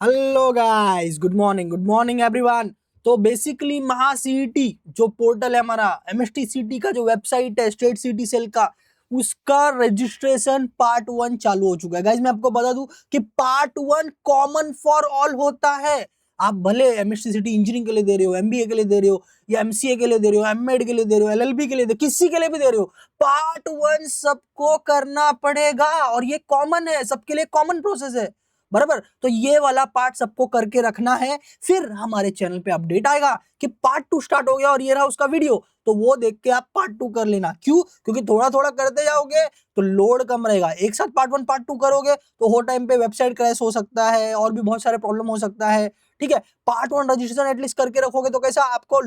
Hello guys, good morning everyone. तो basically महासीईटी जो portal है हमारा, एमएसटी सीटी का जो वेबसाइट है स्टेट सिटी सेल का, उसका रजिस्ट्रेशन पार्ट 1 चालू हो चुका है। गाइस मैं आपको बता दूं कि पार्ट 1 कॉमन फॉर ऑल होता है। आप भले एमएसटी सिटी इंजीनियरिंग के लिए दे रहे हो, एमबीए के लिए दे रहे हो, या एमसीए के लिए दे रहे हो, एमएड के लिए दे रहे हो, एलएलबी के लिए दे, किसी के लिए भी दे रहे हो, पार्ट 1 सबको करना पड़ेगा। और ये कॉमन है, सबके लिए कॉमन प्रोसेस है, बराबर। तो ये वाला पार्ट सबको करके रखना है। फिर हमारे चैनल पे अपडेट आएगा कि पार्ट 2 स्टार्ट हो गया और ये रहा उसका वीडियो, तो वो देख के आप पार्ट 2 कर लेना। क्यों? क्योंकि थोड़ा थोड़ा करते जाओगे तो लोड कम रहेगा। एक साथ पार्ट 1 पार्ट 2 करोगे तो हो टाइम पे वेबसाइट क्रैश हो सकता है और भी बहुत सारे प्रॉब्लम हो सकता है। ठीक है, पार्ट 1 रजिस्ट्रेशन एटलीस्ट करके रखोगे तो कैसा आपको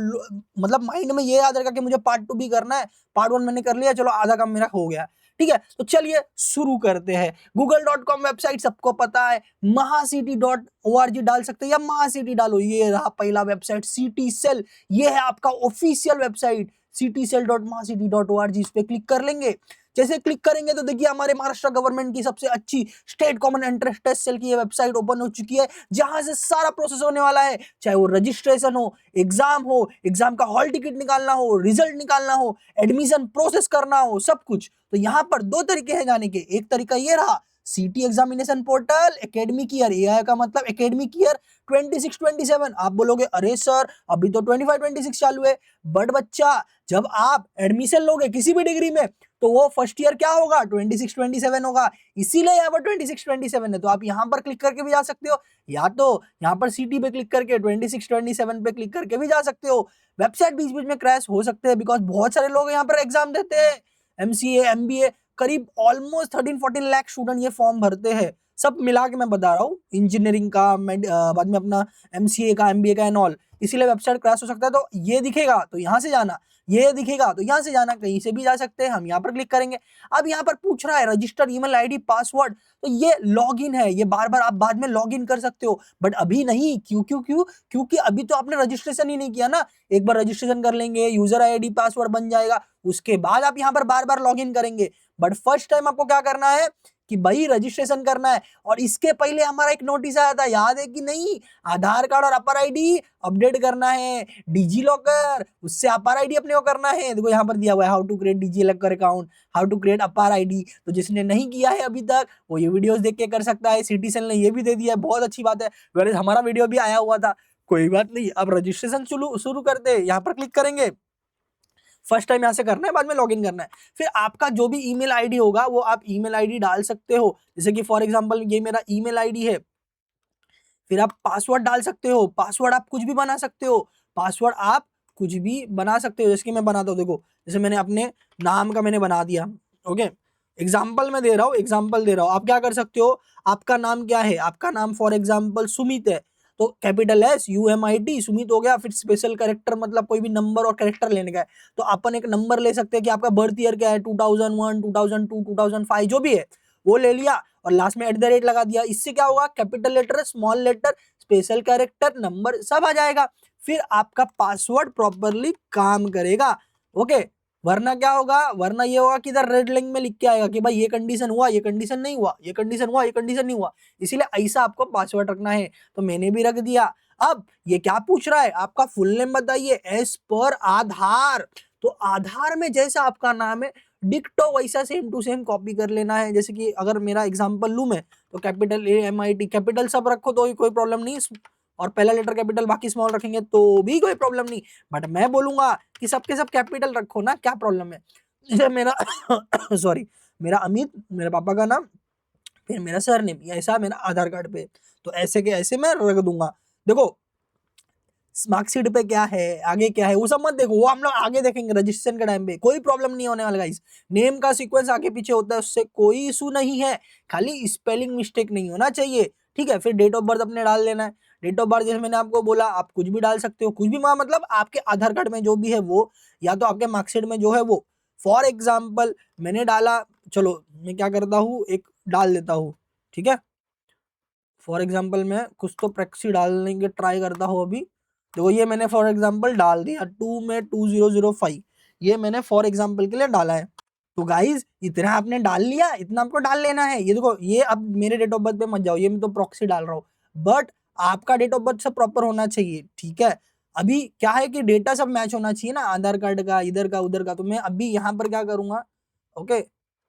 मतलब माइंड में ये याद रहेगा कि मुझे पार्ट 2 भी करना है। पार्ट 1 मैंने कर लिया, चलो आधा काम मेरा हो गया। ठीक है, तो चलिए शुरू करते हैं। google.com वेबसाइट सबको पता है, महासिटी.org डाल सकते हैं या महासिटी डालो। ये रहा पहला वेबसाइट सिटी सेल, ये है आपका ऑफिशियल वेबसाइट citycell.mahacity.org। इस पे क्लिक कर लेंगे। जैसे क्लिक करेंगे तो देखिए हमारे महाराष्ट्र गवर्नमेंट की सबसे अच्छी state common entrance test cell की ये वेबसाइट ओपन हो चुकी है, जहां से सारा प्रोसेस होने वाला है। चाहे वो रजिस्ट्रेशन हो, एग्जाम का हॉल टिकट निकालना हो, रिजल्ट निकालना हो, एडमिशन प्रोसेस करना हो, सब कुछ। तो यहाँ पर दो तरीके हैं जाने के। एक तरीका ये रहा city examination portal academic year, AI का मतलब एकेडमिक ईयर 26-27। आप बोलोगे अरे सर अभी तो 25-26 चालू है। बट बच्चा, जब आप एडमिशन लोगे किसी भी डिग्री में तो वो फर्स्ट ईयर क्या होगा, 26-27 होगा। इसीलिए यहाँ पर 26-27 है। तो आप यहाँ पर क्लिक करके भी जा सकते हो, या तो यहाँ पर सिटी पे क्लिक करके 26-27 पे क्लिक करके भी जा सकते हो। वेबसाइट बीच बीच में क्रैश हो सकते हैं बिकॉज बहुत सारे लोग यहाँ पर एग्जाम देते हैं। एमसीए, एमबीए, करीब ऑलमोस्ट 13-14 लाख स्टूडेंट ये फॉर्म भरते हैं। सब मिला के मैं बता रहा हूँ, इंजीनियरिंग का, बाद में अपना एमसीए का, एमबीए का एंड ऑल। इसीलिए वेबसाइट क्रैश हो सकता है। तो ये दिखेगा तो यहाँ से जाना, ये दिखेगा तो यहाँ से जाना, कहीं से भी जा सकते हैं। हम यहाँ पर क्लिक करेंगे। अब यहाँ पर पूछ रहा है रजिस्टर ईमेल आईडी पासवर्ड, तो ये लॉगिन है, ये बार बार आप बाद में लॉगिन कर सकते हो, बट अभी नहीं। क्यों क्यों क्यों? क्योंकि अभी तो आपने रजिस्ट्रेशन ही नहीं किया ना। एक बार रजिस्ट्रेशन कर लेंगे, यूजर आईडी पासवर्ड बन जाएगा, उसके बाद आप यहाँ पर बार बार लॉगिन करेंगे। बट फर्स्ट टाइम आपको क्या करना है कि भाई रजिस्ट्रेशन करना है। और इसके पहले हमारा एक नोटिस आया था, याद है कि नहीं? आधार कार्ड और अपर आईडी अपडेट करना है, डिजी लॉकर, उससे अपर आईडी अपने को करना है। देखो यहाँ पर दिया हुआ है how to create DigiLocker account, how to create APAAR ID. तो जिसने नहीं किया है अभी तक वो ये वीडियोस देख के कर सकता है। सिटीसेल ने ये भी दे दिया है, बहुत अच्छी बात है। वेल हमारा वीडियो भी आया हुआ था, कोई बात नहीं। अब रजिस्ट्रेशन शुरू शुरू करते हैं। यहाँ पर क्लिक करेंगे, फर्स्ट टाइम यहाँ से करना है, बाद में लॉगिन करना है। फिर आपका जो भी ईमेल आईडी होगा वो आप ईमेल आईडी डाल सकते हो। जैसे कि फॉर एग्जांपल ये मेरा ईमेल आईडी है। फिर आप पासवर्ड डाल सकते हो, पासवर्ड आप कुछ भी बना सकते हो, पासवर्ड आप कुछ भी बना सकते हो। जैसे कि मैं बनाता हूँ, देखो जैसे मैंने अपने नाम का मैंने बना दिया। ओके, एग्जाम्पल मैं दे रहा हूँ, एग्जाम्पल दे रहा हूँ। आप क्या कर सकते हो, आपका नाम क्या है? आपका नाम फॉर एग्जाम्पल सुमित है, तो कैपिटल SUMIT सुमित हो गया। फिर स्पेशल कैरेक्टर मतलब कोई भी नंबर और कैरेक्टर लेने का है, तो अपन एक नंबर ले सकते हैं कि आपका बर्थ ईयर क्या है, 2001, 2002, 2005 जो भी है वो ले लिया, और लास्ट में @ लगा दिया। इससे क्या होगा, capital letter, small letter, special character, number सब आ जाएगा। फिर आपका पासवर्ड प्रॉपरली काम करेगा। ओके, वरना क्या होगा, वरना ये होगा कि इधर रेड लाइन में लिख के आएगा कि भाई ये कंडीशन हुआ, ये कंडीशन नहीं हुआ, ये कंडीशन हुआ, ये कंडीशन नहीं हुआ। इसीलिए ऐसा आपको पासवर्ड रखना है। तो मैंने भी रख दिया। अब ये क्या पूछ रहा है, आपका फुल नेम बताइए एज पर आधार। तो आधार में जैसा आपका नाम है डिक्टो वैसा सेम टू सेम कॉपी कर लेना है। जैसे कि अगर मेरा एग्जांपल लूं मैं, तो कैपिटल AMIT कैपिटल सब रखो तो कोई प्रॉब्लम नहीं, और पहला लेटर कैपिटल बाकी स्मॉल रखेंगे तो भी कोई प्रॉब्लम नहीं। बट मैं बोलूंगा कि सबके सब कैपिटल रखो ना, क्या प्रॉब्लम है? जैसे मेरा सॉरी, मेरा अमित, मेरे पापा का नाम, फिर मेरा सरनेम, ऐसा मेरा आधार कार्ड पे, तो ऐसे के ऐसे मैं रख दूंगा। देखो मार्कशीट पे क्या है, आगे क्या है, वो सब मत देखो, वो हम लोग आगे देखेंगे रजिस्ट्रेशन के टाइम पे। कोई प्रॉब्लम नहीं होने वाला गाइस। नेम का सीक्वेंस आगे पीछे होता है, उससे कोई इशू नहीं है, खाली स्पेलिंग मिस्टेक नहीं होना चाहिए। ठीक है, फिर डेट ऑफ बर्थ अपने डाल लेना है। डेट ऑफ बर्थ जैसे मैंने आपको बोला, आप कुछ भी डाल सकते हो, कुछ भी मतलब आपके आधार कार्ड में जो भी है वो, या तो आपके मार्कशीट में जो है वो। फॉर एग्जाम्पल मैंने डाला, चलो मैं क्या करता हूँ, एक डाल देता हूँ। ठीक है, फॉर एग्जाम्पल मैं कुछ तो प्रैक्सी डालने के ट्राई करता हूँ अभी। देखो ये मैंने फॉर एग्जाम्पल डाल दिया 2 में 2005, ये मैंने फॉर एग्जाम्पल के लिए डाला है। तो गाइज इतना आपने डाल लिया, इतना आपको डाल लेना है। ये देखो, ये अब मेरे डेट ऑफ बर्थ पे मत जाओ, ये मैं तो प्रॉक्सी डाल रहा हूँ। बट आपका डेट ऑफ बर्थ सब प्रॉपर होना चाहिए, ठीक है। अभी क्या है कि डेटा सब मैच होना चाहिए ना, आधार कार्ड का, इधर का उधर का। तो मैं अभी यहाँ पर क्या करूंगा, ओके,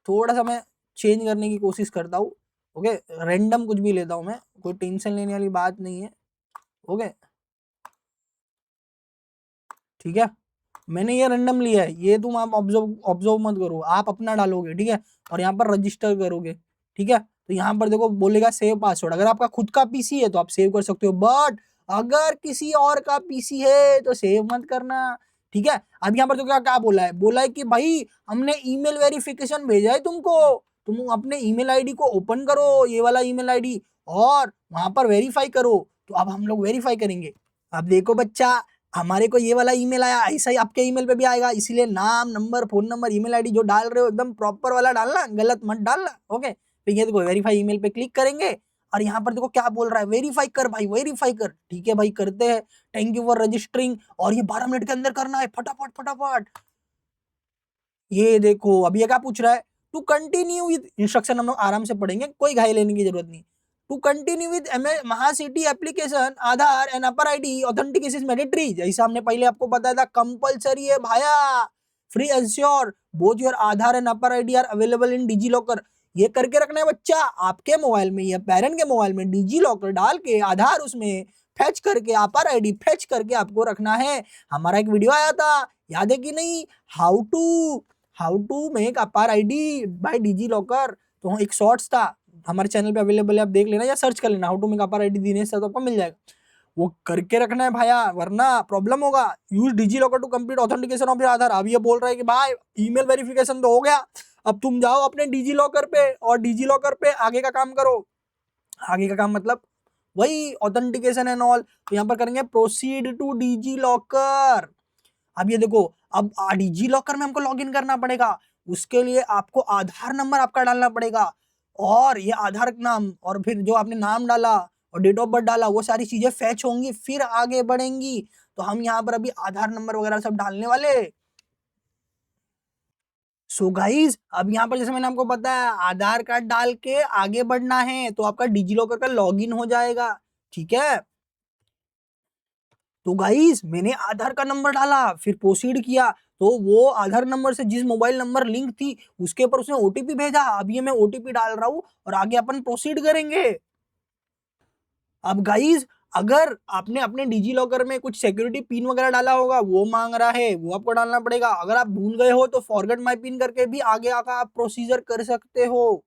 थोड़ा सा मैं चेंज करने की कोशिश करता हूँ, ओके, रैंडम कुछ भी लेता हूँ मैं, कोई टेंशन लेने वाली बात नहीं है, ओके, ठीक है। मैंने ये रैंडम लिया है, ये तुम आप ऑब्जर्व ऑब्जर्व मत करो, आप अपना डालोगे, ठीक है, और यहाँ पर रजिस्टर करोगे, ठीक है। तो यहाँ पर देखो बोलेगा सेव पासवर्ड, अगर आपका खुद का पीसी है तो आप सेव कर सकते हो, बट अगर किसी और का पीसी है तो सेव मत करना, ठीक है। अब यहाँ पर तो क्या क्या बोला है कि भाई हमने ईमेल वेरिफिकेशन भेजा है तुमको, तुम अपने ईमेल आईडी को ओपन करो, ये वाला ईमेल आईडी, और वहां पर वेरीफाई करो। तो अब हम लोग वेरीफाई करेंगे। अब देखो बच्चा, हमारे को ये वाला ईमेल आया, ऐसा ही आपके ईमेल पे भी आएगा, इसीलिए नाम, number, phone number, email ID जो डाल रहे हो एकदम प्रॉपर वाला डालना, गलत मत डालना, ओके। फिर ये देखो वेरीफाई ईमेल पे क्लिक करेंगे, और यहाँ पर देखो क्या बोल रहा है, वेरीफाई कर भाई, वेरीफाई कर, ठीक है भाई, करते हैं। थैंक यू फॉर रजिस्टरिंग, और ये 12 मिनट के अंदर करना है, फटाफट फटाफट। ये देखो अब ये क्या पूछ रहा है, टू कंटिन्यू विद इंस्ट्रक्शन, हम लोग आराम से पढ़ेंगे, कोई घाई लेने की जरूरत नहीं। टू कंटिन्यू विद महासिटी application, Aadhaar and APAAR ID authentication is mandatory, जैसा हमने पहले आपको बताया था, कंपलसरी है भाया। Free ensure both your Aadhaar and APAAR ID are available in DigiLocker, ये करके रखना है बच्चा आपके मोबाइल में या पेरेंट के मोबाइल में, डिजी लॉकर डाल के आधार उसमें फेच करके, अपर आईडी फेच करके आपको रखना है। हमारा एक वीडियो आया था, याद है कि नहीं, हाउ टू मेक अपार आईडी बाय डिजी लॉकर, तो एक शॉर्ट्स था हमारे चैनल पे अवेलेबल है, आप देख लेना या सर्च कर लेना, हाउ टू मेक अपार आईडी दिनेश सर, तो आपको मिल जाएगा। वो करके रखना है भाया, वरना प्रॉब्लम होगा। Use DigiLocker to complete authentication of your Aadhaar. अब ये बोल रहा है कि भाई ईमेल वेरिफिकेशन तो हो गया, अब तुम जाओ अपने डिजी लॉकर पे, और डिजी लॉकर पे आगे का काम करो। आगे का काम मतलब वही ऑथेंटिकेशन एंड ऑल। तो यहाँ पर करेंगे प्रोसीड टू डिजी लॉकर। अब ये देखो, अब डिजी लॉकर में हमको लॉगिन करना पड़ेगा, उसके लिए आपको आधार नंबर आपका डालना पड़ेगा, और ये आधार नाम, और फिर जो आपने नाम डाला और डेट ऑफ बर्थ डाला, वो सारी चीजें फैच होंगी, फिर आगे बढ़ेंगी। तो हम यहाँ पर अभी आधार नंबर वगैरह सब डालने वाले। सो गाइज, अब यहाँ पर जैसे मैंने आपको बताया, आधार कार्ड डाल के आगे बढ़ना है, तो आपका डिजी लॉकर का लॉगिन हो जाएगा, ठीक है। तो गाइस मैंने आधार का नंबर डाला, फिर प्रोसीड किया, तो वो आधार नंबर से जिस मोबाइल नंबर लिंक थी उसके ऊपर उसने ओटीपी भेजा। अब ये मैं ओटीपी डाल रहा हूँ, और आगे अपन प्रोसीड करेंगे। अब गाइस, अगर आपने अपने डिजी लॉकर में कुछ सिक्योरिटी पिन वगैरह डाला होगा, वो मांग रहा है, वो आपको डालना पड़ेगा। अगर आप भूल गए हो तो फॉरगेट माय पिन करके भी आगे आकर आप प्रोसीजर कर सकते हो।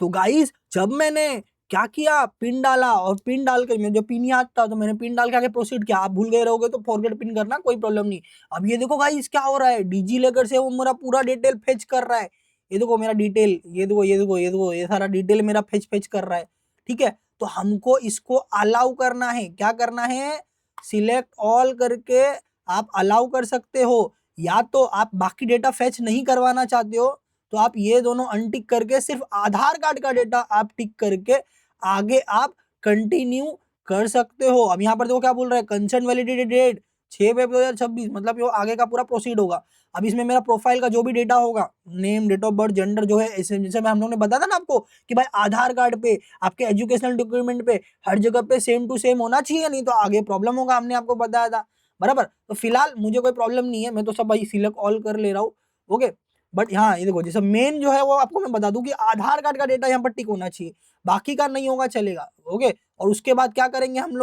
तो गाइस, जब मैंने क्या किया, पिन डाला, और पिन डाल के, मैं जो पिन याद था तो मैंने पिन डाल के आगे प्रोसीड किया। आप भूल गए रहोगे तो फॉरगेट पिन करना, कोई प्रॉब्लम नहीं। अब ये देखो गाइस क्या हो रहा है, डिजी लॉकर से वो मेरा पूरा डिटेल फेच कर रहा है। ये देखो मेरा डिटेल, ये देखो ये देखो ये देखो, ये सारा डिटेल मेरा फेच फेच कर रहा है, ठीक है। तो हमको इसको अलाउ करना है, क्या करना है, सिलेक्ट ऑल करके आप अलाउ कर सकते हो, या तो आप बाकी डेटा फेच नहीं करवाना चाहते हो तो आप ये दोनों अनटिक करके सिर्फ आधार कार्ड का डेटा आप टिक करके आगे आप कंटिन्यू कर सकते हो। अब यहाँ पर देखो क्या बोल रहा है, कंसर्न वैलिडिटी डेट 6 फरवरी 2026, मतलब ये आगे का पूरा प्रोसीड होगा। अब इसमें मेरा प्रोफाइल का जो भी डेटा होगा, name, date of birth, gender जो है, जैसे मैं हम लोग ने बताया था ना आपको कि भाई आधार कार्ड पे, आपके एजुकेशनल डॉक्यूमेंट पे, हर जगह पे सेम टू सेम होना चाहिए, नहीं तो आगे प्रॉब्लम होगा, हमने आपको बताया था, बराबर। तो फिलहाल मुझे कोई प्रॉब्लम नहीं है, मैं तो सब भाई सिलेक्ट ऑल कर ले रहा हूँ, ओके। बट हाँ ये देखो, जैसे मेन जो है वो आपको मैं बता दूं कि आधार कार्ड का डेटा यहाँ पर टिक होना चाहिए, बाकी का नहीं होगा चलेगा, ओके। और उसके बाद क्या करेंगे हम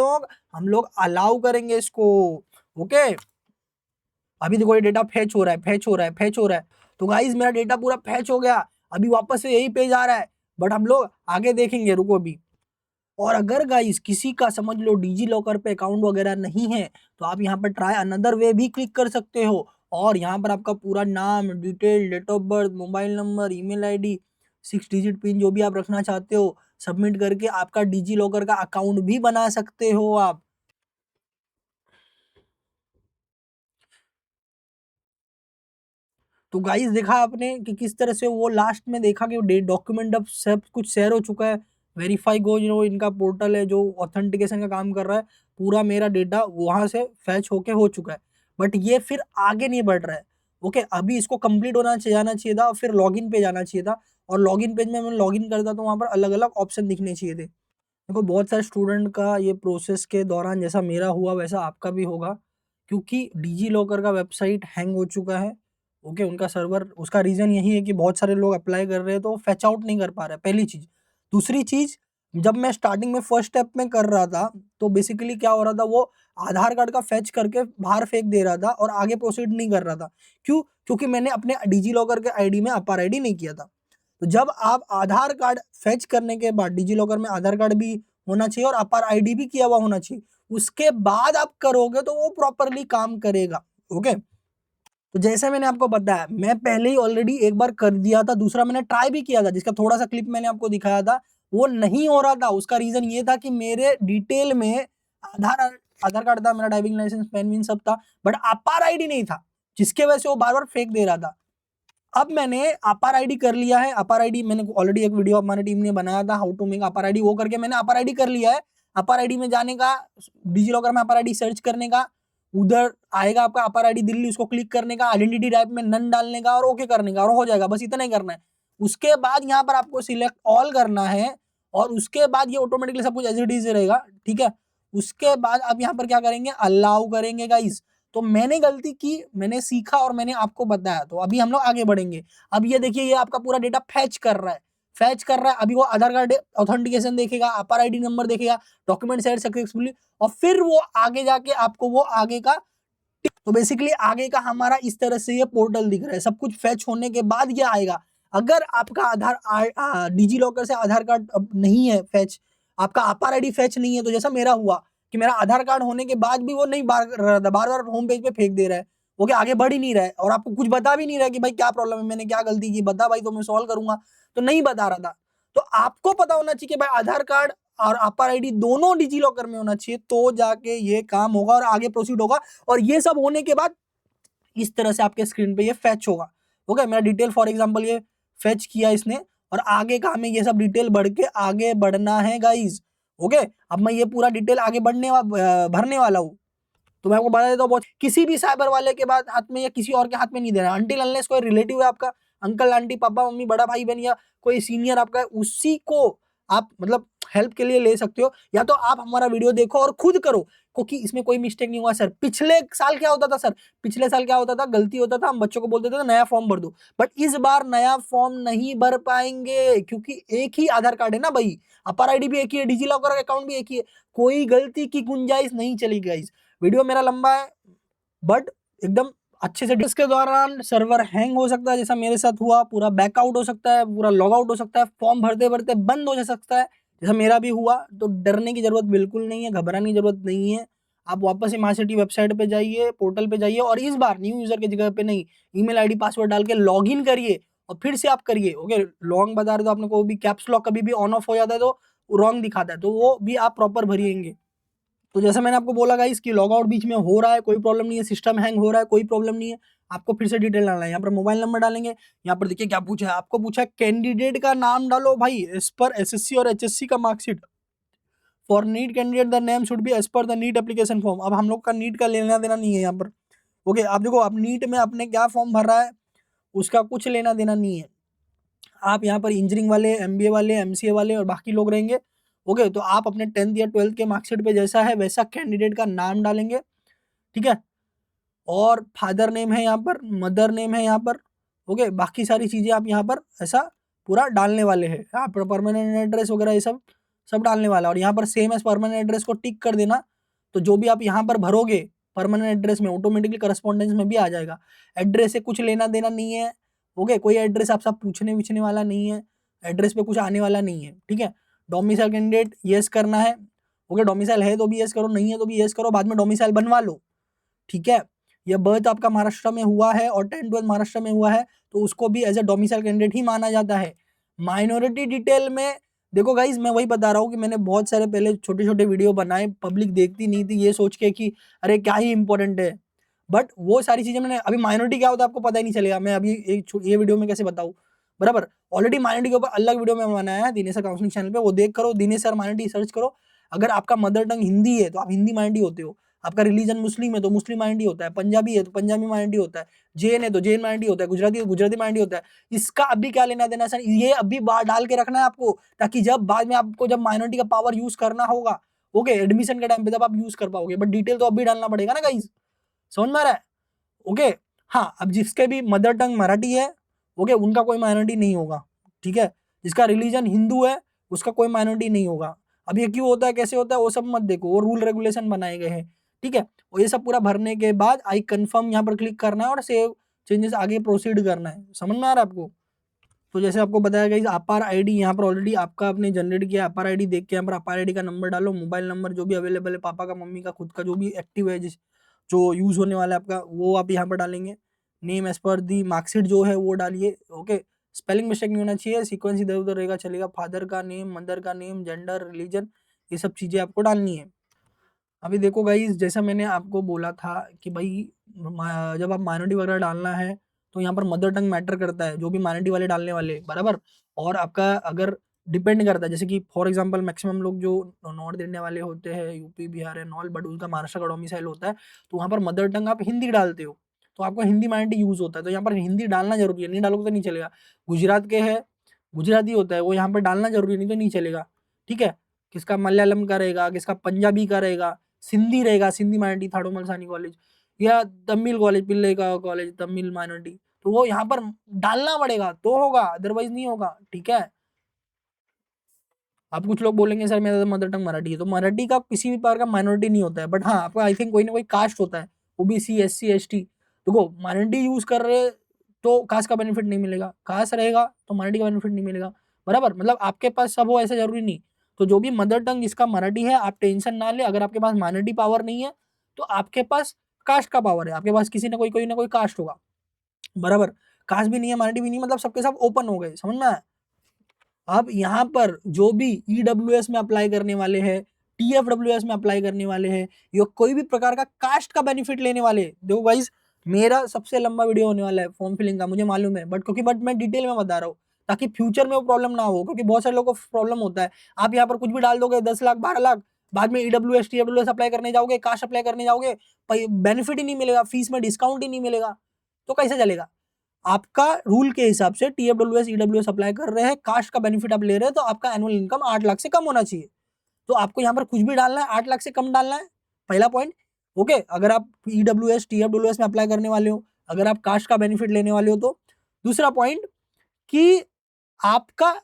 लोग अलाउ करेंगे इसको, ओके। अभी देखो ये डेटा फैच हो रहा है, फैच हो रहा है, फैच हो रहा है। तो गाइस मेरा डेटा पूरा फैच हो गया, अभी वापस से यही पेज आ रहा है, बट हम लोग आगे देखेंगे, रुको अभी। और अगर गाइस किसी का समझ लो डिजी लॉकर पे अकाउंट वगैरह नहीं है, तो आप यहाँ पर ट्राई अनदर वे भी क्लिक कर सकते हो, और यहाँ पर आपका पूरा नाम, detail, date of birth, mobile number, email ID, 6 digit pin जो भी आप रखना चाहते हो सबमिट करके आपका डिजी लॉकर का अकाउंट भी बना सकते हो आप। तो गाइस देखा आपने कि किस तरह से वो लास्ट में देखा कि डॉक्यूमेंट अब सब कुछ शेयर हो चुका है। वेरीफाई गो जो इनका पोर्टल है जो ऑथेंटिकेशन का काम कर रहा है, पूरा मेरा डेटा वहां से फैच होके हो चुका है। बट ये फिर आगे नहीं बढ़ रहा है, ओके। अभी इसको कंप्लीट जाना चाहिए था, फिर लॉगिन पे जाना चाहिए था, और लॉगिन पेज में मैं लॉगिन करता तो वहां पर अलग अलग ऑप्शन दिखने चाहिए थे। देखो बहुत सारे स्टूडेंट का ये प्रोसेस के दौरान जैसा मेरा हुआ वैसा आपका भी होगा, क्योंकि डिजी लॉकर का वेबसाइट हैंग हो चुका है। ओके, उनका सर्वर, उसका रीज़न यही है कि बहुत सारे लोग अप्लाई कर रहे हैं तो फैच आउट नहीं कर पा रहे, पहली चीज़। दूसरी चीज़, जब मैं स्टार्टिंग में फर्स्ट स्टेप में कर रहा था तो बेसिकली क्या हो रहा था, वो आधार कार्ड का फैच करके बाहर फेंक दे रहा था और आगे प्रोसीड नहीं कर रहा था। क्यों? क्योंकि मैंने अपने डिजी लॉकर के आईडी में अपार आईडी नहीं किया था। तो जब आप आधार कार्ड फेच करने के बाद, डिजी लॉकर में आधार कार्ड भी होना चाहिए और अपार आईडी भी किया हुआ होना चाहिए, उसके बाद आप करोगे तो वो प्रॉपरली काम करेगा। ओके, तो जैसे मैंने आपको बताया, मैं पहले ही ऑलरेडी एक बार कर दिया था, दूसरा मैंने ट्राई भी किया था जिसका थोड़ा सा क्लिप मैंने आपको दिखाया था, वो नहीं हो रहा था। उसका रीजन ये था कि मेरे डिटेल में आधार आधार कार्ड था, मेरा ड्राइविंग लाइसेंस, पेन विन सब था, बट अपार आईडी नहीं था, जिसके वजह से वो बार बार फेंक दे रहा था। अब मैंने अपार आईडी कर लिया है। अपार आईडी मैंने ऑलरेडी एक वीडियो हमारी टीम ने बनाया था, हाउ टू मेक अपार आईडी, वो करके मैंने अपार आईडी कर लिया है। अपार आईडी में जाने का, डिजी लॉकर में अपार आईडी सर्च करने का, उधर आएगा आपका अपार आईडी दिल्ली, उसको क्लिक करने का, आइडेंटिटी टाइप में नन डालने का और ओके करने का, और हो जाएगा। बस इतना ही करना है। उसके बाद यहाँ पर आपको सिलेक्ट ऑल करना है और उसके बाद ये ऑटोमेटिकली सब कुछ एज इट इज रहेगा। ठीक है, उसके बाद आप यहाँ पर क्या करेंगे, अलाउ करेंगे गाइस। तो मैंने गलती की, मैंने सीखा और मैंने आपको बताया, तो अभी हम लोग आगे बढ़ेंगे। अब ये देखिए, ये आपका पूरा डेटा फैच कर रहा है, फैच कर रहा है। अभी वो आधार कार्ड ऑथेंटिकेशन देखेगा, अपार आईडी नंबर देखेगा, डॉक्यूमेंट शेयर सक्सेसफुली, और फिर वो आगे जाके आपको वो आगे का, तो बेसिकली आगे का हमारा इस तरह से ये पोर्टल दिख रहा है। सब कुछ फैच होने के बाद ये आएगा। अगर आपका आधार डिजी लॉकर से आधार कार्ड अब नहीं है फैच, आपका अपार आईडी फैच नहीं है, तो जैसा मेरा हुआ कि मेरा आधार कार्ड होने के बाद भी वो नहीं बार रहा था, बार बार होम पेज पे फेंक दे रहा है, वो क्या आगे बढ़ ही नहीं रहा है, और आपको कुछ बता भी नहीं रहा है कि भाई क्या प्रॉब्लम है, मैंने क्या गलती की, बता भाई तो मैं सॉल्व करूंगा, तो नहीं बता रहा था। तो आपको पता होना चाहिए कि भाई आधार कार्ड और अपार आईडी दोनों डिजी लॉकर में होना चाहिए, तो जाके ये काम होगा और आगे प्रोसीड होगा। और ये सब होने के बाद इस तरह से आपके स्क्रीन पे ये फैच होगा। ओके, मेरा डिटेल फॉर एग्जांपल ये फैच किया इसने, और आगे का हमें ये सब डिटेल बढ़ के आगे बढ़ना है गाइज। ओके, अब मैं ये पूरा डिटेल आगे भरने वाला हूँ। तो मैं आपको बता देता हूँ, बहुत किसी भी साइबर वाले के बाद हाथ में या किसी और के हाथ में नहीं देना, अनटिल अनलेस कोई रिलेटिव है आपका, अंकल आंटी पापा मम्मी बड़ा भाई बहन या कोई सीनियर आपका है, उसी को आप मतलब हेल्प के लिए ले सकते हो, या तो आप हमारा वीडियो देखो और खुद करो, क्योंकि इसमें कोई मिस्टेक नहीं हुआ सर। पिछले साल क्या होता था सर, पिछले साल क्या होता था, गलती होता था, हम बच्चों को बोलते थे नया फॉर्म भर दो, बट इस बार नया फॉर्म नहीं भर पाएंगे, क्योंकि एक ही आधार कार्ड है ना भाई, अपार आईडी भी एक ही है, डिजी लॉकर अकाउंट भी एक ही है, कोई गलती की गुंजाइश नहीं चलेगी गाइस। वीडियो मेरा लंबा है बट एकदम अच्छे से, इसके दौरान सर्वर हैंग हो सकता है जैसा मेरे साथ हुआ, पूरा बैकआउट हो सकता है, पूरा लॉग आउट हो सकता है, फॉर्म भरते भरते बंद हो जा सकता है जैसा मेरा भी हुआ। तो डरने की जरूरत बिल्कुल नहीं है, घबराने की जरूरत नहीं है। आप वापस से महासिटी वेबसाइट पे जाइए, पोर्टल पे जाइए, और इस बार न्यू यूजर की जगह पे नहीं, ईमेल आईडी पासवर्ड डाल के लॉग इन करिए और फिर से आप करिए। ओके, लॉन्ग बता रहे तो आपने को भी कैप्स लॉक कभी भी ऑन ऑफ हो जाता है तो रॉन्ग दिखाता है, तो वो भी आप प्रॉपर भरिएंगे। तो जैसे मैंने आपको बोला गाइस कि लॉग आउट बीच में हो रहा है, कोई प्रॉब्लम नहीं है, सिस्टम हैंग हो रहा है, कोई प्रॉब्लम नहीं है, आपको फिर से डिटेल डालना है। यहाँ पर मोबाइल नंबर डालेंगे, यहाँ पर देखिए क्या पूछा है, आपको पूछा है कैंडिडेट का नाम डालो भाई एज पर एसएससी और एचएससी का marksheet. For NEET candidate the name should be as per the NEET application form. अब हम लोग का नीट का लेना देना नहीं है यहाँ पर। ओके, आप देखो, आप नीट में आपने क्या फॉर्म भर रहा है उसका कुछ लेना देना नहीं है। आप यहाँ पर इंजीनियरिंग वाले, एमबीए वाले, एमसीए वाले और बाकी लोग रहेंगे। ओके, तो आप अपने 10th या 12th के मार्कशीट पे जैसा है वैसा कैंडिडेट का नाम डालेंगे। ठीक है, और फादर नेम है यहाँ पर, मदर नेम है यहाँ पर। ओके, बाकी सारी चीजें आप यहाँ पर ऐसा पूरा डालने वाले हैं। यहाँ पर परमानेंट एड्रेस वगैरह ये सब सब डालने वाला, और यहाँ पर सेम एज परमानेंट एड्रेस को टिक कर देना। तो जो भी आप यहाँ पर भरोगे परमानेंट एड्रेस में, ऑटोमेटिकली करस्पॉन्डेंस में भी आ जाएगा। एड्रेस से कुछ लेना देना नहीं है। ओके, कोई एड्रेस आप सब पूछने वाला नहीं है, एड्रेस पे कुछ आने वाला नहीं है। ठीक है, डोमिसाइल कैंडिडेट येस करना है। ओके, डोमिसाइल है तो भी येस करो, नहीं है तो भी येस करो, बाद में डोमिसाइल बनवा लो। ठीक है, या बर्थ आपका महाराष्ट्र में हुआ है और 10th-12th महाराष्ट्र में हुआ है तो उसको भी एज ए डोमिसाइल कैंडिडेट ही माना जाता है। माइनॉरिटी डिटेल में देखो गाइज, मैं वही बता रहा हूँ कि मैंने बहुत सारे पहले छोटे छोटे वीडियो बनाए, पब्लिक देखती नहीं थी ये सोच के कि अरे क्या ही इंपॉर्टेंट है, बट वो सारी चीजें मैंने, अभी माइनॉरिटी क्या होता है आपको पता ही नहीं चलेगा, मैं अभी ये वीडियो में कैसे बताऊँ, बराबर। ऑलरेडी माइनॉरिटी के ऊपर अलग वीडियो में बनाया है दिनेश सर काउंसलिंग चैनल पे, वो देख करो, दिनेश सर माइनॉरिटी सर्च करो। अगर आपका मदर टंग हिंदी है तो आप हिंदी माइनॉरिटी होते हो, आपका रिलीजन मुस्लिम है तो मुस्लिम माइनॉरिटी होता है, पंजाबी है तो पंजाबी माइनॉरिटी होता है, जैन है तो जैन माइनॉरिटी होता है, गुजराती है तो गुजराती माइनॉरिटी होता है। इसका अभी क्या लेना देना सर, ये अभी डाल के रखना है आपको, ताकि जब बाद में आपको जब माइनॉरिटी का पावर यूज करना होगा, ओके, एडमिशन के टाइम पे तब आप यूज कर पाओगे, बट डिटेल तो अभी डालना पड़ेगा ना गाइस, समझ में आ रहा है? ओके। हाँ, अब जिसके भी मदर टंग मराठी है, ओके, उनका कोई माइनॉरिटी नहीं होगा, ठीक है। जिसका रिलीजन हिंदू है उसका कोई माइनॉरिटी नहीं होगा। अब ये क्यों होता है, कैसे होता है, वो सब मत देखो, वो रूल रेगुलेशन बनाए गए हैं, ठीक है। और ये सब पूरा भरने के बाद आई कंफर्म यहाँ पर क्लिक करना है और सेव चेंजेस आगे प्रोसीड करना है। समझ में आ रहा है आपको? तो जैसे आपको बताया गया, अपार आईडी यहाँ पर ऑलरेडी आपका आपने जनरेट किया, अपार आईडी देख के यहाँ पर अपार आईडी का नंबर डालो, मोबाइल नंबर जो भी अवेलेबल है, पापा का, मम्मी का, खुद का जो भी एक्टिव है, जिस जो यूज होने वाला है आपका, वो आप यहाँ पर डालेंगे। नेम एज पर दी मार्कशीट जो है वो डालिए, ओके। स्पेलिंग मिस्टेक नहीं होना चाहिए, सीक्वेंस इधर उधर रहेगा चलेगा। फादर का नेम, मदर का नेम, जेंडर, रिलीजन, ये सब चीजें आपको डालनी है। अभी देखो गाइस, जैसा मैंने आपको बोला था कि भाई जब आप माइनॉरिटी वगैरह डालना है तो यहाँ पर मदर टंग मैटर करता है, जो भी माइनॉरिटी वाले डालने वाले, बराबर। और आपका अगर डिपेंड करता है, जैसे कि फॉर एग्जांपल मैक्सिमम लोग जो नॉर्थ इंडिया वाले होते हैं, UP Bihar and all, but उनका महाराष्ट्र का डोमिसाइल होता है, तो वहाँ पर मदर टंग आप हिंदी डालते हो, तो आपको हिंदी माइनॉरिटी यूज होता है, तो यहाँ पर हिंदी डालना जरूरी है, नहीं डालोगे तो नहीं चलेगा। गुजरात के है, गुजराती होता है, वो यहाँ पर डालना जरूरी है, नहीं तो नहीं चलेगा, ठीक है। किसका मलयालम का रहेगा, किसका पंजाबी का रहेगा, सिंधी रहेगा, सिंधी माइनॉरिटी थाडोमल सानी कॉलेज, या तमिल कॉलेज, पिल्ले का कॉलेज तमिल माइनॉरिटी, तो वो यहाँ पर डालना पड़ेगा तो होगा, अदरवाइज नहीं होगा, ठीक है। आप कुछ लोग बोलेंगे सर मेरा तो मदर टंग मराठी है, तो मराठी का किसी भी प्रकार का माइनॉरिटी नहीं होता है, बट हाँ आपका आई थिंक कोई ना कोई कास्ट होता है, ओबीसी, एससी, एसटी। देखो माइनॉरिटी यूज कर रहे तो कास्ट का बेनिफिट नहीं मिलेगा, कास्ट रहेगा तो माइनॉरिटी का बेनिफिट नहीं मिलेगा, बराबर। मतलब आपके पास सब हो ऐसा जरूरी नहीं। तो जो भी मदर टंग जिसका मराठी है, आप टेंशन ना ले, अगर आपके पास माइनॉरिटी पावर नहीं है तो आपके पास कास्ट का पावर है, आपके पास किसी ना कोई ना कोई कास्ट होगा, बराबर। कास्ट भी नहीं है, माइनॉरिटी भी नहीं, मतलब सबके सब ओपन हो गए, समझ में आया? अब यहाँ पर जो भी ईडब्ल्यूएस में अप्लाई करने वाले हैं, टीएफडब्ल्यूएस में अप्लाई करने वाले हैं, या कोई भी प्रकार का कास्ट का बेनिफिट लेने वाले हैं, देखो गाइस, मेरा सबसे लंबा वीडियो होने वाला है फॉर्म फिलिंग का, मुझे मालूम है, बट मैं डिटेल में बता रहा हूँ ताकि फ्यूचर में वो प्रॉब्लम ना हो, क्योंकि बहुत सारे लोगों को प्रॉब्लम होता है। आप यहाँ पर कुछ भी डाल दोगे, 10 लाख 12 लाख, बाद में ईडब्ल्यूएस टीएफडब्ल्यूएस अप्लाई करने जाओगे, कास्ट अप्लाई करने जाओगे, बेनिफिट ही नहीं मिलेगा, फीस में डिस्काउंट ही नहीं मिलेगा, तो कैसे चलेगा? आपका रूल के हिसाब से टीएफडब्ल्यूएस ईडब्ल्यूएस अप्लाई कर रहे हैं, कास्ट का बेनिफिट आप ले रहे हैं, तो आपका एनुअल इनकम 8 लाख से कम होना चाहिए। तो आपको यहाँ पर कुछ भी डालना है, 8 लाख से कम डालना है, पहला पॉइंट, ओके। अगर आप ईडब्ल्यूएस टीएफडब्ल्यूएस में अप्लाई करने वाले हो, अगर आप कास्ट का बेनिफिट लेने वाले हो तो। दूसरा पॉइंट कि आपका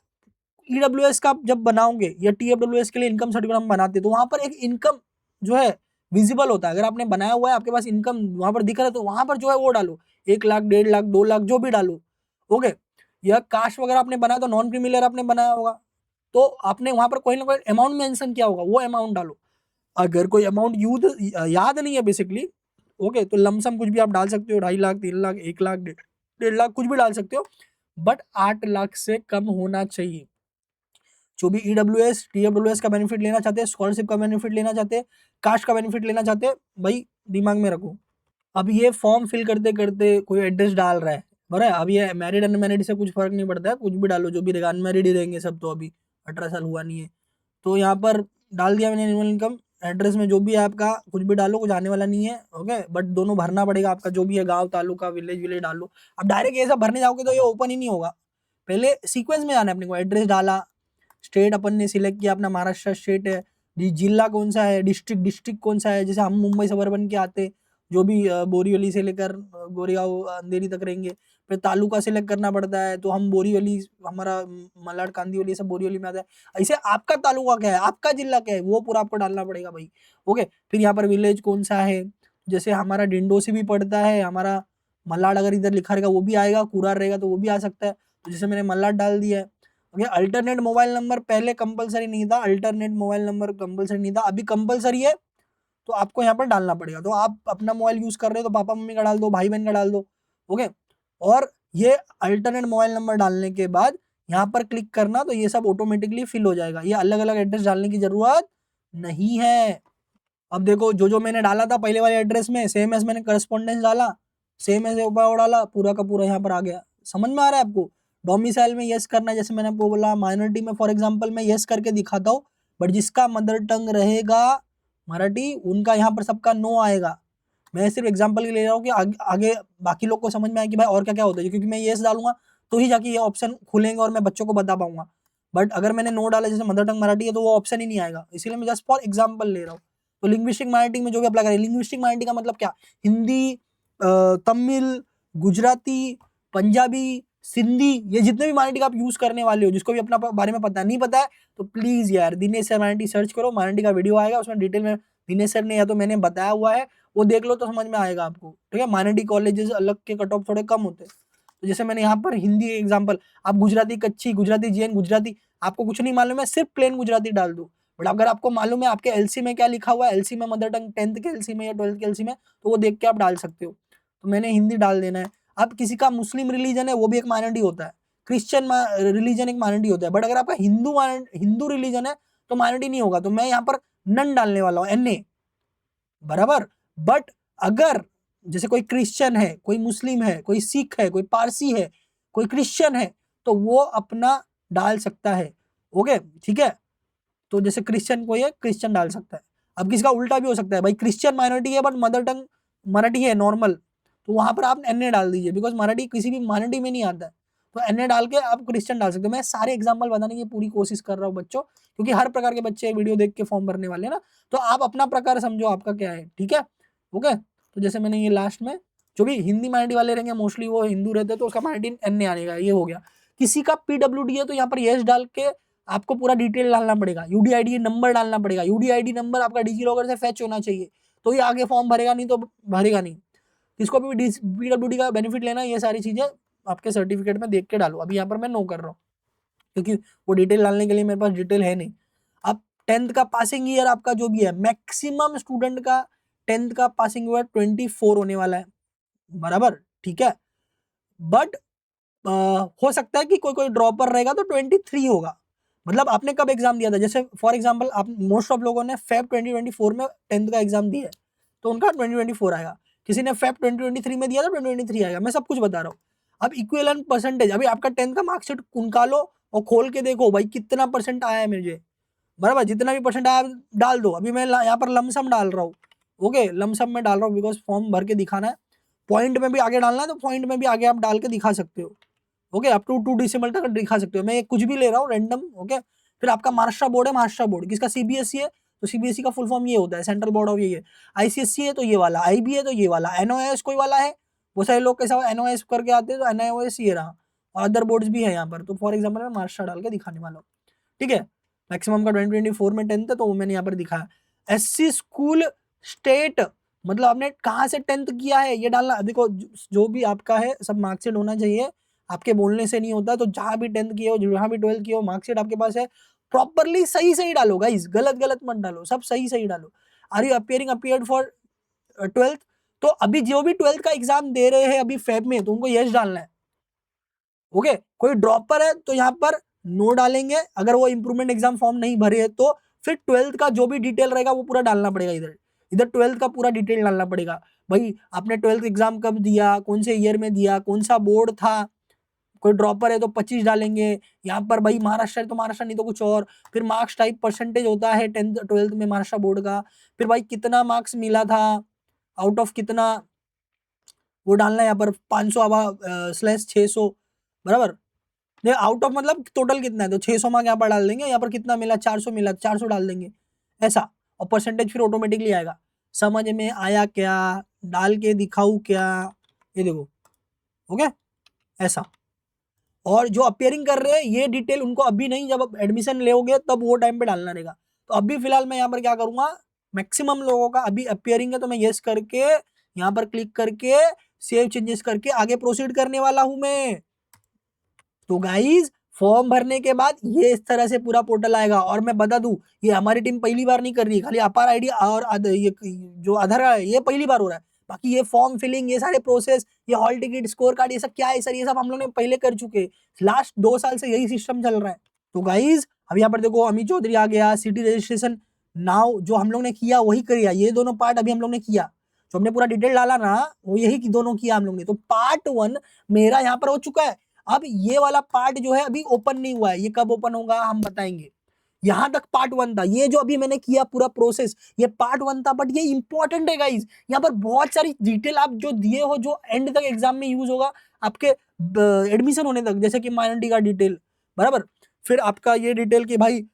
ईडब्ल्यूएस का जब बनाओगे या टीएफडब्ल्यूएस के लिए इनकम सर्टिफिकेट हम बनाते हैं, तो वहां पर एक इनकम जो है विजिबल होता है, अगर आपने बनाया हुआ है, आपके पास इनकम वहां पर दिख रहा है, तो वहां पर जो है वो डालो, 1 लाख 1.5 लाख 2 लाख जो भी डालो, ओके। या कास्ट वगैरह आपने बनाया तो नॉन क्रीमिलियर आपने बनाया होगा, तो आपने वहां पर कोई ना कोई अमाउंट मेंशन किया होगा, वो अमाउंट डालो। अगर कोई अमाउंट याद नहीं है बेसिकली, ओके, तो लमसम कुछ भी आप डाल सकते हो, 2.5 लाख 3 लाख 1 लाख 1.5 लाख कुछ भी डाल सकते हो, बट 8 लाख से कम होना चाहिए। जो भी ईडब्ल्यूएस टीएफडब्ल्यूएस का बेनिफिट लेना चाहते हैं, स्कॉलरशिप का बेनिफिट लेना चाहते हैं, कास्ट का बेनिफिट लेना चाहते हैं, भाई दिमाग में रखो। अब ये फॉर्म फिल करते करते कोई एड्रेस डाल रहा है, बराबर। अब ये मैरिड अनमैरिड से कुछ फर्क नहीं पड़ता है, कुछ भी डालो, जो भी रहेगा, अनमैरिड ही रहेंगे सब, तो अभी 18 साल हुआ नहीं है। तो यहाँ पर डाल दिया मैंने एनुअल इनकम, एड्रेस में जो भी है आपका कुछ भी डालो, कुछ आने वाला नहीं है, ओके। बट दोनों भरना पड़ेगा, आपका जो भी है, गाँव तालुका विलेज विलेज डालो। अब डायरेक्ट ये सब भरने जाओगे तो ये ओपन ही नहीं होगा, पहले सीक्वेंस में जाना है अपने को। एड्रेस डाला, स्टेट अपन ने सिलेक्ट किया, अपना महाराष्ट्र स्टेट है, जिला कौन सा है, डिस्ट्रिक्ट कौन सा है, जैसे हम मुंबई सबर्बन के आते, जो भी बोरीवली से लेकर गोरेगांव अंधेरी तक रहेंगे, फिर तालुका सेलेक्ट करना पड़ता है, तो हम बोरीवली, हमारा मलाड कांदिवली सब बोरीवली में आता है। ऐसे आपका तालुका क्या है, आपका जिला क्या है, वो पूरा आपको डालना पड़ेगा भाई, ओके। फिर यहाँ पर विलेज कौन सा है, जैसे हमारा डिंडोसी भी पड़ता है, हमारा मलाड अगर इधर लिखा रहेगा वो भी आएगा, कुरार रहेगा तो वो भी आ सकता है, तो जैसे मैंने मलाड डाल दिया है। ओके, अल्टरनेट मोबाइल नंबर पहले कंपलसरी नहीं था, अल्टरनेट मोबाइल नंबर कंपलसरी नहीं था, अभी कंपलसरी है, तो आपको यहाँ पर डालना पड़ेगा। तो आप अपना मोबाइल यूज कर रहे हो तो पापा मम्मी का डाल दो, भाई बहन का डाल दो, ओके। और ये अल्टरनेट मोबाइल नंबर डालने के बाद यहाँ पर क्लिक करना, तो ये सब ऑटोमेटिकली फिल हो जाएगा, ये अलग अलग एड्रेस डालने की जरूरत नहीं है। अब देखो, जो जो मैंने डाला था पहले वाले एड्रेस में, सेम एज मैंने करस्पॉन्डेंस डाला, सेम एज डाला, पूरा का पूरा यहाँ पर आ गया। समझ में आ रहा है आपको? डोमिसाइल में यस करना है, जैसे मैंने आपको बोला, माइनॉरिटी में फॉर एग्जांपल मैं यस करके दिखाता हूँ, बट जिसका मदर टंग रहेगा मराठी उनका यहाँ पर सबका नो आएगा। मैं सिर्फ एग्जांपल के लिए ले रहा हूँ कि आगे बाकी लोग को समझ में आए कि भाई और क्या क्या होता है, क्योंकि मैं यस डालूंगा तो ही जाके ये ऑप्शन खुलेंगे और मैं बच्चों को बता पाऊंगा। बट अगर मैंने नो डाला जैसे मदर टंग मराठी है तो वो ऑप्शन ही नहीं आएगा, इसीलिए मैं जस्ट फॉर एग्जाम्पल ले रहा हूँ। तो लिंग्विस्टिक मराठी में जो भी अप्लाई करें, लिंग्विस्टिक मराठी का मतलब क्या, हिंदी, तमिल, गुजराती, पंजाबी, सिंधी, ये जितने भी मराठी का आप यूज करने वाले हो, जिसको भी अपना बारे में पता नहीं पता है तो प्लीज यार दिनेश सर मराठी सर्च करो, मराठी का वीडियो आएगा उसमें डिटेल में दिनेश सर ने या तो मैंने बताया हुआ है, वो देख लो तो समझ में आएगा आपको। ठीक है, मराठी कॉलेजेस अलग के कट ऑफ थोड़े कम होते हैं। तो जैसे मैंने यहाँ पर हिंदी एग्जाम्पल, आप गुजराती कच्ची, गुजराती जैन, गुजराती आपको कुछ नहीं मालूम है, सिर्फ प्लेन गुजराती डाल दो। बट अगर आपको मालूम है आपके एलसी में क्या लिखा हुआ है, एलसी में मदर टंग 10th के एलसी में या 12th के एलसी में, तो वो देख के आप डाल सकते हो। तो मैंने हिंदी डाल देना है। अब किसी का मुस्लिम रिलीजन है वो भी एक माइनॉरिटी होता है, क्रिश्चियन रिलीजन एक माइनॉरिटी होता है, बट अगर आपका हिंदू रिलीजन है तो माइनॉरिटी नहीं होगा। तो मैं यहाँ पर नन डालने वाला हूँ, NA बराबर। बट अगर जैसे कोई क्रिश्चियन है, कोई मुस्लिम है, कोई सिख है, कोई पारसी है, कोई क्रिश्चियन है, तो वो अपना डाल सकता है। ओके ठीक है, तो जैसे क्रिश्चियन कोई है, क्रिश्चियन डाल सकता है। अब किसका उल्टा भी हो सकता है, भाई क्रिश्चियन माइनॉरिटी है बट मदर टंग मराठी है नॉर्मल, तो वहां पर आप NA डाल दीजिए, बिकॉज मराठी किसी भी माइनॉरिटी में नहीं आता है, तो NA डाल के आप क्रिश्चियन डाल सकते हो। मैं सारे एग्जाम्पल बताने की पूरी कोशिश कर रहा हूँ बच्चों, क्योंकि हर प्रकार के बच्चे वीडियो देख के फॉर्म भरने वाले हैं ना, तो आप अपना प्रकार समझो आपका क्या है। ठीक है, ओके। तो जैसे मैंने ये लास्ट में जो भी हिंदी माइनॉरिटी वाले रहेंगे, मोस्टली वो हिंदू रहते हैं, तो उसका माइनॉरिटी NA आएगा, ये हो गया। किसी का PWD है तो यहाँ पर यस डाल के आपको पूरा डिटेल डालना पड़ेगा, UDID नंबर डालना पड़ेगा, UDID नंबर आपका डिजी लॉकर से फैच होना चाहिए, तो ये आगे फॉर्म भरेगा, नहीं तो भरेगा नहीं। किसको भी PWD का बेनिफिट लेना, ये सारी चीजें आपके सर्टिफिकेट में देख के डालो। अभी यहाँ पर मैं नो कर रहा हूँ क्योंकि वो डिटेल डालने के लिए मेरे पास डिटेल है नहीं। अब 10th का पासिंग ईयर आपका जो भी है, मैक्सिमम स्टूडेंट का 10th का पासिंग ईयर 24 होने वाला है बराबर। ठीक है, बट हो सकता है कि कोई कोई ड्रॉपर रहेगा तो 23 होगा। मतलब आपने कब एग्जाम दिया था, जैसे फॉर एग्जांपल आप मोस्ट ऑफ लोगों ने फेब 2024 में 10th का एग्जाम दिया है, तो उनका 2024 आएगा। किसी ने फेब 2023 में दिया तो 2023 आएगा। मैं सब कुछ बता रहा हूँ। अब इक्विवेलेंट परसेंटेज, अभी आपका 10th का मार्कशीट निकालो और खोल के देखो भाई कितना परसेंट आया है मुझे, बराबर। जितना भी परसेंट आया डाल दो। अभी मैं यहाँ पर लमसम डाल रहा हूँ, ओके, लमसम में डाल रहा हूँ बिकॉज फॉर्म भर के दिखाना है। पॉइंट में भी आगे डालना है तो पॉइंट में भी आगे आप डाल के दिखा सकते हो, ओके, अप टू 2 डेसिमल तक दिखा सकते हो। मैं कुछ भी ले रहा हूँ रैंडम, ओके। फिर आपका महाराष्ट्र बोर्ड है, महाराष्ट्र बोर्ड किसका, CBSE है तो CBSE का फुल फॉर्म ये होता है, सेंट्रल बोर्ड ऑफ ये है। ICSE है तो ये वाला, IB है तो ये वाला, NOS कोई वाला है, वो सारे लोग कैसा NOS करके आते हैं तो NIOS ये रहा, और अदर बोर्ड्स भी है यहाँ पर। तो फॉर एग्जाम्पल मैं महाराष्ट्र डाल के दिखाने वाला हूँ। ठीक है, मैक्सिमम का 2024 में 10th है तो वो मैंने यहाँ पर दिखाया। SC स्कूल स्टेट, मतलब आपने कहाँ से 10th किया है ये डालना। देखो जो भी आपका है सब मार्कशीट होना चाहिए, आपके बोलने से नहीं होता। तो जहां भी 10th किए हो, जहां भी 12th किए हो, मार्कशीट आपके पास है, प्रॉपरली सही सही डालो गाइस, गलत गलत मत डालो, सब सही सही डालो। Are you appeared for 12th, तो अभी जो भी 12th का एग्जाम दे रहे हैं अभी फेब में, तो उनको यस डालना है, ओके। कोई ड्रॉपर है तो यहाँ पर नो डालेंगे, अगर वो इंप्रूवमेंट एग्जाम फॉर्म नहीं भरे है तो फिर 12th का जो भी डिटेल रहेगा वो पूरा डालना पड़ेगा। इधर इधर 12th का पूरा डिटेल डालना पड़ेगा, भाई आपने 12th एग्जाम कब दिया, कौन से ईयर में दिया, कौन सा बोर्ड था। कोई ड्रॉपर है तो 25 डालेंगे यहाँ पर, भाई महाराष्ट्र है तो महाराष्ट्र, नहीं तो कुछ और। फिर मार्क्स टाइप परसेंटेज होता है 10th 12th में महाराष्ट्र बोर्ड का, फिर भाई कितना मार्क्स मिला था, आउट ऑफ कितना, वो डालना है यहाँ पर 500/600 बराबर। आउट ऑफ मतलब टोटल कितना है, तो 600 मार्क यहाँ पर डाल देंगे, यहाँ पर कितना मिला 400 मिला 400 डाल देंगे ऐसा, और परसेंटेज फिर ऑटोमेटिकली आएगा। समझ में आया क्या, डाल के दिखाऊं क्या, ये देखो, ओके ऐसा। और जो अपियरिंग कर रहे हैं ये डिटेल उनको अभी नहीं, जब एडमिशन लेोगे तब वो टाइम पे डालना रहेगा। तो अभी फिलहाल मैं यहाँ पर क्या करूंगा, मैक्सिमम लोगों का अभी अपियरिंग है तो मैं यस करके यहाँ पर क्लिक करके सेव चेंजेस करके आगे प्रोसीड करने वाला हूं मैं। तो गाइज फॉर्म भरने के बाद ये इस तरह से पूरा पोर्टल आएगा। और मैं बता दूं ये हमारी टीम पहली बार नहीं कर रही है, खाली अपार आईडी और ये जो आधार कार्ड है ये पहली बार हो रहा है। बाकी ये फॉर्म फिलिंग, ये सारे प्रोसेस, ये हॉल टिकट, स्कोर कार्ड, ये सब क्या है सर, ये सब हम लोग ने पहले कर चुके, लास्ट 2 साल से यही सिस्टम चल रहा है। तो गाइज अब यहाँ पर देखो अमित चौधरी आ गया, सिटी रजिस्ट्रेशन नाउ जो हम लोग ने किया वही करिए, ये दोनों पार्ट अभी हम लोग ने किया, जो हमने पूरा डिटेल डाला ना वो यही दोनों किया हम लोग ने। तो पार्ट 1 मेरा यहाँ पर हो चुका है। अब ये वाला पार्ट जो है अभी ओपन नहीं हुआ है, ये कब ओपन होगा हम बताएंगे। यहाँ तक पार्ट 1 था। ये जो अभी मैंने किया पूरा प्रोसेस, ये पार्ट 1 था, बट ये इंपॉर्टेंट है गाइज। यहाँ पर बहुत सारी डिटेल आप जो दिए हो, जो एंड तक एग्जाम में यूज होगा आपके एडमिशन होने तक, जैसे कि माइनॉरिटी का डिटेल, बराबर। फिर आपका ये डिटेल कि भाई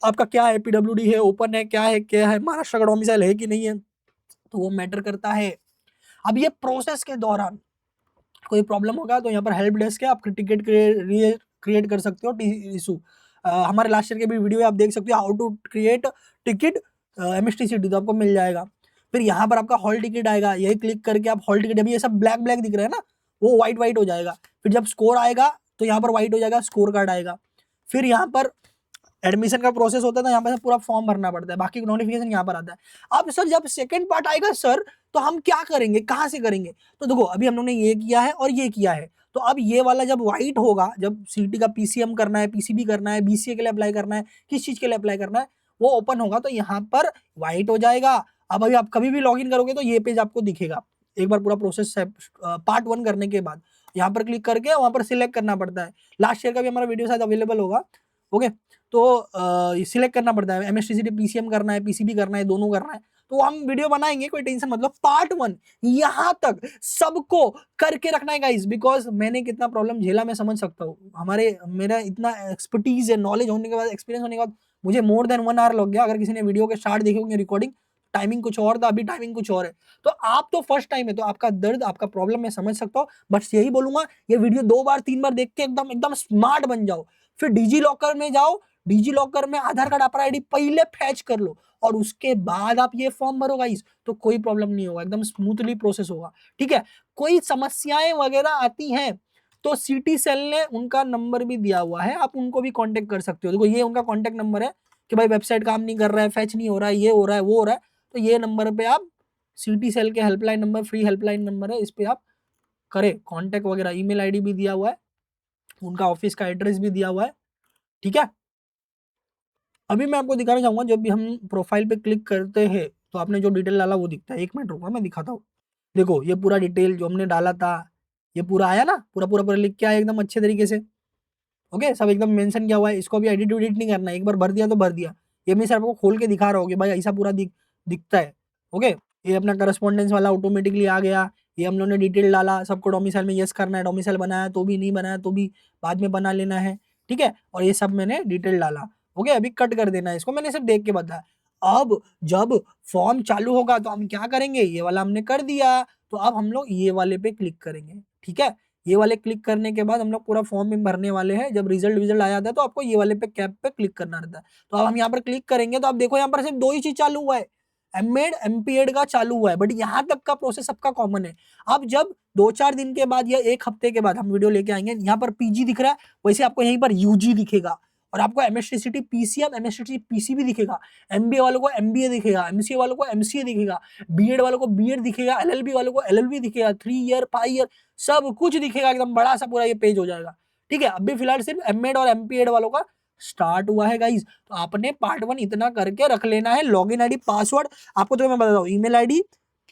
आपका क्या है, पीडब्ल्यूडी है, ओपन है, क्या है, महाराष्ट्र का डोमिसाइल है कि नहीं है, तो वो मैटर करता है। अब ये प्रोसेस के दौरान कोई प्रॉब्लम होगा तो यहाँ पर हेल्प डेस्क है, आप टिकट क्रिएट कर सकते हो इशू। हमारे लास्ट ईयर के भी वीडियो आप देख सकते हो, हाउ टू क्रिएट टिकट एमएसटीसीटी, तो आपको मिल जाएगा। फिर यहाँ पर आपका हॉल टिकट आएगा, यही क्लिक करके आप हॉल टिकट, अभी ये सब ब्लैक ब्लैक दिख रहा है ना, वो व्हाइट व्हाइट हो जाएगा। फिर जब स्कोर आएगा तो यहाँ पर व्हाइट हो जाएगा, स्कोर कार्ड आएगा। फिर यहाँ पर एडमिशन का प्रोसेस होता है, तो यहाँ पर पूरा फॉर्म भरना पड़ता है, बाकी नोटिफिकेशन यहाँ पर आता है। अब सर जब सेकंड पार्ट आएगा सर, तो हम क्या करेंगे, कहाँ से करेंगे? तो देखो अभी हम लोगों ने ये किया है और ये किया है, तो अब ये वाला जब व्हाइट होगा, जब सीटी का पीसीएम करना है, पीसीबी करना है, बीसीए के लिए अप्लाई करना है, किस चीज के लिए अप्लाई करना है, वो ओपन होगा, तो यहाँ पर व्हाइट हो जाएगा। अब अभी आप कभी भी लॉग इन करोगे तो ये पेज आपको दिखेगा, एक बार पूरा प्रोसेस पार्ट 1 करने के बाद यहाँ पर क्लिक करके वहां पर सिलेक्ट करना पड़ता है। लास्ट ईयर का भी हमारा वीडियो शायद अवेलेबल होगा, ओके। तो सिलेक्ट करना पड़ता है, एमएसटीसीटी पीसीएम करना है, पीसीबी करना है, दोनों करना है, तो हम वीडियो बनाएंगे, कोई टेंशन मतलब। पार्ट 1 यहाँ तक सबको करके रखना है गाइस, बिकॉज मैंने कितना प्रॉब्लम झेला मैं समझ सकता हूँ। मेरा इतना एक्सपर्टीज है, नॉलेज होने के बाद, एक्सपीरियंस होने के बाद, मुझे मोर देन 1 आवर लग गया। अगर किसी ने वीडियो के स्टार्ट देखे होंगे रिकॉर्डिंग, टाइमिंग कुछ और था, अभी टाइमिंग कुछ और है। तो आप तो फर्स्ट टाइम है, तो आपका दर्द, आपका प्रॉब्लम मैं समझ सकता हूँ, बस यही बोलूंगा, ये वीडियो 2 बार 3 बार देख के एकदम एकदम स्मार्ट बन जाओ। फिर डिजी लॉकर में जाओ, डिजी लॉकर में आधार कार्ड अपर आईडी पहले फैच कर लो, और उसके बाद आप ये फॉर्म भरो गाइस, तो कोई प्रॉब्लम नहीं होगा, एकदम स्मूथली प्रोसेस होगा, ठीक है। कोई समस्याएं वगैरह आती हैं तो सिटी सेल ने उनका नंबर भी दिया हुआ है, आप उनको भी कांटेक्ट कर सकते हो। देखो ये उनका कांटेक्ट नंबर है कि भाई वेबसाइट काम नहीं कर रहा है, फैच नहीं हो रहा है, ये हो रहा है, वो हो रहा है, तो ये नंबर पे आप, सिटी सेल के helpline number, free helpline number है, इस पे आप करें कांटेक्ट वगैरह। ईमेल आईडी भी दिया हुआ है, उनका ऑफिस का एड्रेस भी दिया हुआ है, ठीक है। अभी मैं आपको दिखाना चाहूंगा, जब भी हम प्रोफाइल पे क्लिक करते हैं तो आपने जो डिटेल डाला वो दिखता है। 1 मिनट रुको, मैं दिखाता हूँ। देखो ये पूरा डिटेल जो हमने डाला था, ये पूरा आया ना, पूरा पूरा पूरा लिख के आया एकदम अच्छे तरीके से, ओके, सब एकदम मेंशन किया हुआ है। इसको भी एडिट उडिट नहीं करना है, एक बार भर दिया तो भर दिया। ये मैं सिर्फ आपको खोल के दिखा रहा हूँ कि भाई ऐसा पूरा दिखता है, ओके। ये अपना करस्पॉन्डेंस वाला ऑटोमेटिकली आ गया। ये हम लोगों ने डिटेल डाला, सबको डोमिसाइल में यस करना है, डोमिसाइल बनाया तो भी, नहीं बनाया तो भी बाद में बना लेना है, ठीक है। और ये सब मैंने डिटेल डाला, ओके। अभी कट कर देना है इसको, मैंने सिर्फ देख के बताया। अब जब फॉर्म चालू होगा तो हम क्या करेंगे, ये वाला हमने कर दिया, तो अब हम लोग ये वाले पे क्लिक करेंगे, ठीक है। ये वाले क्लिक करने के बाद हम लोग पूरा फॉर्म में भरने वाले हैं। जब रिजल्ट आ जाता है तो आपको ये वाले पे कैप पे क्लिक करना रहता है। तो अब हम यहाँ पर क्लिक करेंगे तो आप देखो यहाँ पर सिर्फ 2 ही चीज चालू हुआ है, एमएड एमपीएड का चालू हुआ है, बट यहाँ तक का प्रोसेस सबका कॉमन है। अब जब 2-4 दिन के बाद या 1 हफ्ते के बाद हम वीडियो लेके आएंगे, यहाँ पर पीजी दिख रहा है, वैसे आपको यहीं पर यूजी दिखेगा, और आपको एमएसटीसीटी पीसीएम, एमएसटीसीटी पीसीबी दिखेगा, एमबीए वालों को एमबीए दिखेगा, एमसीए वालों को एमसीए दिखेगा, बीएड वालों को बीएड दिखेगा, एलएलबी वालों को एलएलबी दिखेगा, 3 ईयर 5 ईयर सब कुछ दिखेगा, एकदम बड़ा सा पूरा ये पेज हो जाएगा, ठीक है। अभी फिलहाल सिर्फ एमएड और एमपीएड वालों का स्टार्ट हुआ है गाइज। तो आपने पार्ट 1 इतना करके रख लेना है। लॉगिन आईडी, पासवर्ड आपको तो मैं बताता हूँ, ईमेल आईडी,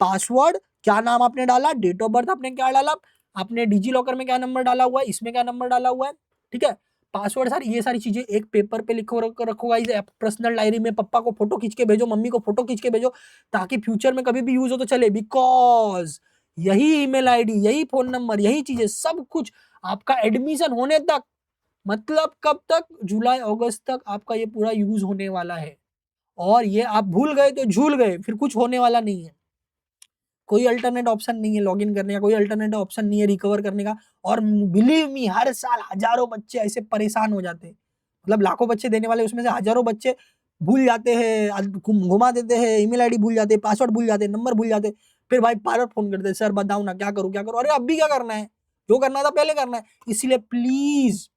पासवर्ड, क्या नाम आपने डाला, डेट ऑफ बर्थ आपने क्या डाला, आपने डिजी लॉकर में क्या नंबर डाला हुआ है, इसमें क्या नंबर डाला हुआ है, ठीक है। पासवर्ड, सारी ये सारी चीजें एक पेपर पे लिखो रखो गाइस, पर्सनल डायरी में। पापा को फोटो खींच के भेजो, मम्मी को फोटो खींच के भेजो, ताकि फ्यूचर में कभी भी यूज हो तो चले। बिकॉज यही ईमेल आईडी, यही फोन नंबर, यही चीजें सब कुछ आपका एडमिशन होने तक, मतलब कब तक, जुलाई अगस्त तक आपका ये पूरा यूज होने वाला है। और ये आप भूल गए तो झूल गए, फिर कुछ होने वाला नहीं है। कोई अल्टरनेट ऑप्शन नहीं है लॉगिन करने का, कोई अल्टरनेट ऑप्शन नहीं है रिकवर करने का। और बिलीव मी, हर साल हजारों बच्चे ऐसे परेशान हो जाते हैं, मतलब लाखों बच्चे देने वाले, उसमें से हजारों बच्चे भूल जाते हैं, घुमा देते हैं, ईमेल आईडी भूल जाते हैं, पासवर्ड भूल जाते हैं, नंबर भूल जाते हैं। फिर भाई बार फोन करते हैं, सर बताओ ना क्या करूं क्या करूं। अरे अभी क्या करना है, जो करना था पहले करना है। इसलिए प्लीज,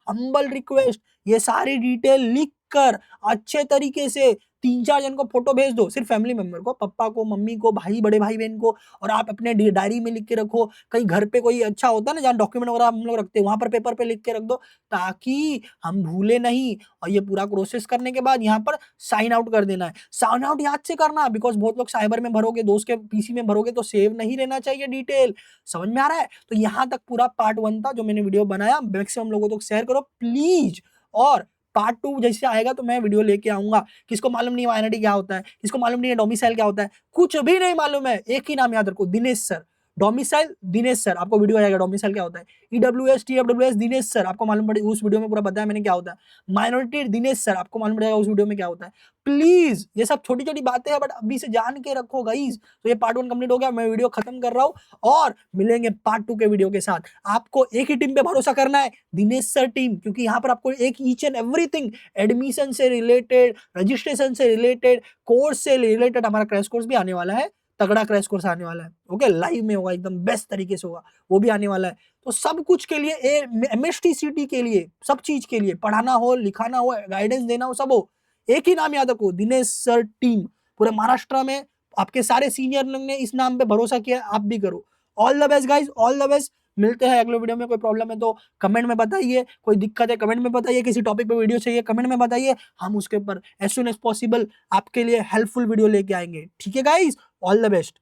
हम्बल रिक्वेस्ट, ये सारी डिटेल लिख कर अच्छे तरीके से 3-4 जन को फोटो भेज दो, सिर्फ फैमिली मेंबर को, पापा को, मम्मी को, भाई, बड़े भाई बहन को। और आप अपने डायरी में लिख के रखो, कहीं घर पे कोई अच्छा होता है ना जहाँ डॉक्यूमेंट वगैरह हम लोग रखते हैं, वहां पर पेपर पे लिख के रख दो, ताकि हम भूले नहीं। और ये पूरा प्रोसेस करने के बाद यहाँ पर साइन आउट कर देना है। साइन आउट याद से करना, बिकॉज बहुत लोग साइबर में भरोगे, दोस्त के पीसी में भरोगे तो सेव नहीं रहना चाहिए डिटेल। समझ में आ रहा है? तो यहाँ तक पूरा पार्ट 1 था जो मैंने वीडियो बनाया, मैक्सिमम लोगों तक शेयर करो प्लीज। और पार्ट 2 जैसे आएगा तो मैं वीडियो लेके आऊंगा। किसको मालूम नहीं है माइनॉरिटी क्या होता है, किसको मालूम नहीं है डोमिसाइल क्या होता है, कुछ भी नहीं मालूम है, एक ही नाम याद रखो, Dinesh sir. Domicile Dinesh sir, आपको वीडियो आएगा डोमिसाइल क्या होता है। ईडब्ल्यूएस टीएफडब्ल्यूएस दिनेश सर, आपको मालूम पड़े, उस वीडियो में पूरा बताया मैंने क्या होता है। माइनॉरिटी दिनेश सर, आपको मालूम पड़ेगा उस वीडियो में क्या होता है। प्लीज ये सब छोटी छोटी बातें हैं बट अभी से जान के रखो गाइस। तो ये पार्ट 1 कंप्लीट हो गया, मैं वीडियो खत्म कर रहा हूं और मिलेंगे पार्ट 2 के वीडियो के साथ। आपको एक ही टीम पे भरोसा करना है, दिनेश सर टीम, क्योंकि यहाँ पर आपको एक ईच एंड एवरीथिंग एडमिशन से रिलेटेड, रजिस्ट्रेशन से रिलेटेड, कोर्स से रिलेटेड, हमारा क्रैश कोर्स भी आने वाला है, तगड़ा क्रैश कोर्स आने वाला है। ओके, लाइव में होगा, एकदम बेस्ट तरीके से होगा, वो भी आने वाला है। तो सब कुछ के लिए, एमएसटीसीटी के लिए, सब चीज के लिए, पढ़ाना हो, लिखाना हो, गाइडेंस देना हो, सब हो, एक ही नाम याद रखो, दिनेश सर टीम। पूरे महाराष्ट्र में आपके सारे सीनियर लोग ने इस नाम पे भरोसा किया, आप भी करो। All the best guys, all the best. मिलते हैं अगले वीडियो में। कोई प्रॉब्लम है तो कमेंट में बताइए, कोई दिक्कत है कमेंट में बताइए, किसी टॉपिक पे वीडियो चाहिए कमेंट में बताइए, हम उसके ऊपर एज सुन एज पॉसिबल आपके लिए हेल्पफुल वीडियो लेके आएंगे। ठीक है गाइज, ऑल द बेस्ट।